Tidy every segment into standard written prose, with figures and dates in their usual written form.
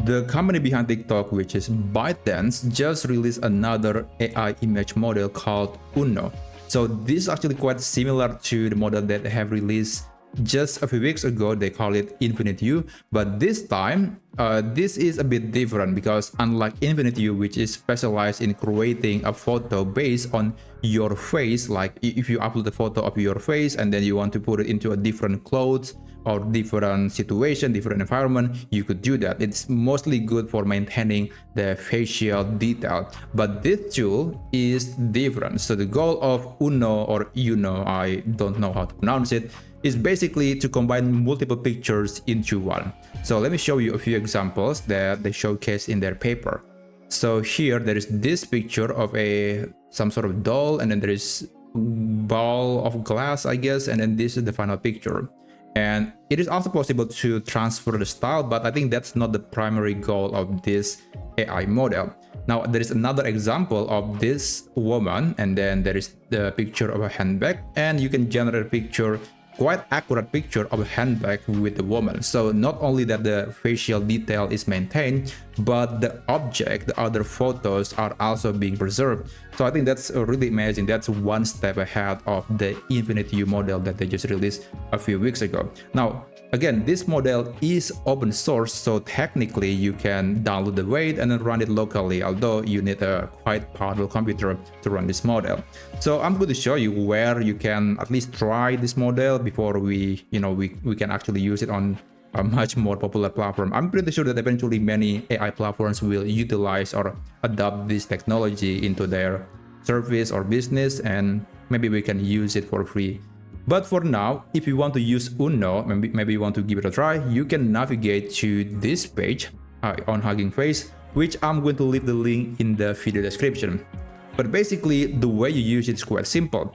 The company behind TikTok, which is ByteDance, just released another AI image model called Uno. So this is actually quite similar to the model that they have released just a few weeks ago. They call it Infinite U, but this time this is a bit different because unlike Infinite U, which is specialized in creating a photo based on your face, like if you upload a photo of your face and then you want to put it into a different clothes or different situation, different environment, you could do that. It's mostly good for maintaining the facial detail, but this tool is different. So the goal of Uno, or Uno, I don't know how to pronounce it, is basically to combine multiple pictures into one. So let me show you a few examples that they showcase in their paper. So here there is this picture of some sort of doll, and then there is ball of glass, I guess, and then this is the final picture. And it is also possible to transfer the style, but I think that's not the primary goal of this AI model. Now there is another example of this woman, and then there is the picture of a handbag, and you can generate a picture, quite accurate picture of a handbag with the woman. So not only that the facial detail is maintained, but the object, the other photos are also being preserved. So I think that's really amazing. That's one step ahead of the Infinite U model that they just released a few weeks ago. Now again, this model is open source, so technically you can download the weight and then run it locally, although you need a quite powerful computer to run this model. So I'm going to show you where you can at least try this model before we can actually use it on a much more popular platform. I'm pretty sure that eventually many AI platforms will utilize or adopt this technology into their service or business, and maybe we can use it for free. But for now, if you want to use Uno, maybe you want to give it a try, you can navigate to this page on Hugging Face, which I'm going to leave the link in the video description. But basically, the way you use it is quite simple.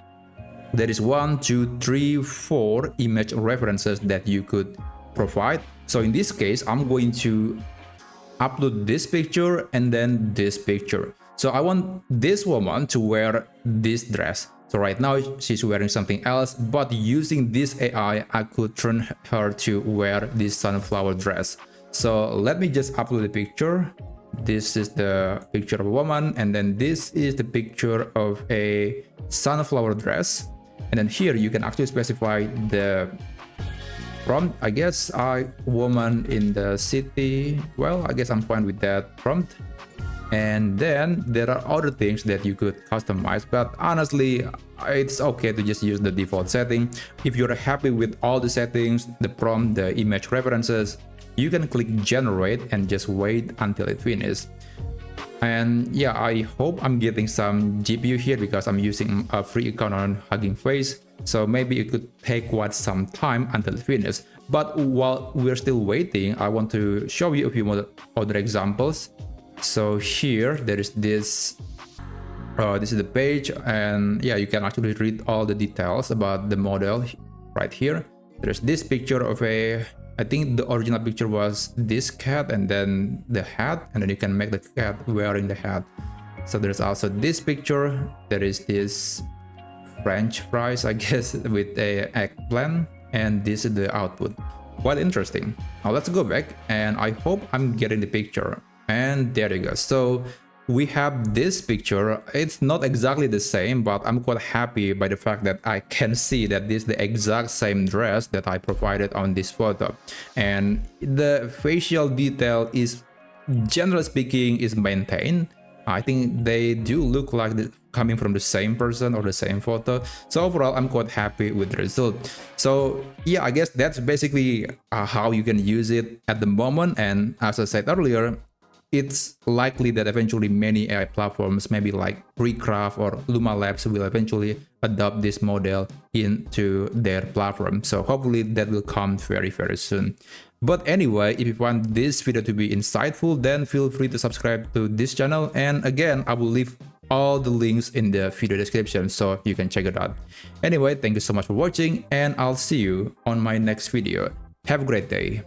There is 1, 2, 3, 4 image references that you could provide. So in this case, I'm going to upload this picture and then this picture. So I want this woman to wear this dress. So right now she's wearing something else, but using this AI, I could turn her to wear this sunflower dress. So let me just upload the picture. This is the picture of a woman, and then this is the picture of a sunflower dress. And then here you can actually specify the prompt, I guess, woman in the city. Well, I guess I'm fine with that prompt. And then there are other things that you could customize, but honestly it's okay to just use the default setting. If you're happy with all the settings, the prompt, the image references, you can click generate and just wait until it finishes. And yeah, I hope I'm getting some GPU here because I'm using a free account on Hugging Face, so maybe it could take quite some time until it finishes. But while we're still waiting, I want to show you a few more other examples. So here there is this is the page, and yeah, you can actually read all the details about the model right here. There's this picture of I think the original picture was this cat and then the hat, and then you can make the cat wearing the hat. So there's also this picture. There is this French fries, I guess, with a eggplant, and this is the output. Quite interesting. Now let's go back, and I hope I'm getting the picture. And there you go. So we have this picture. It's not exactly the same, but I'm quite happy by the fact that I can see that this is the exact same dress that I provided on this photo. And the facial detail is, generally speaking, is maintained. I think they do look like coming from the same person or the same photo. So overall, I'm quite happy with the result. So yeah, I guess that's basically how you can use it at the moment. And as I said earlier, it's likely that eventually many AI platforms, maybe like Recraft or Luma Labs, will eventually adopt this model into their platform. So hopefully that will come very, very soon. But anyway, if you find this video to be insightful, then feel free to subscribe to this channel. And again, I will leave all the links in the video description so you can check it out. Anyway, thank you so much for watching, and I'll see you on my next video. Have a great day.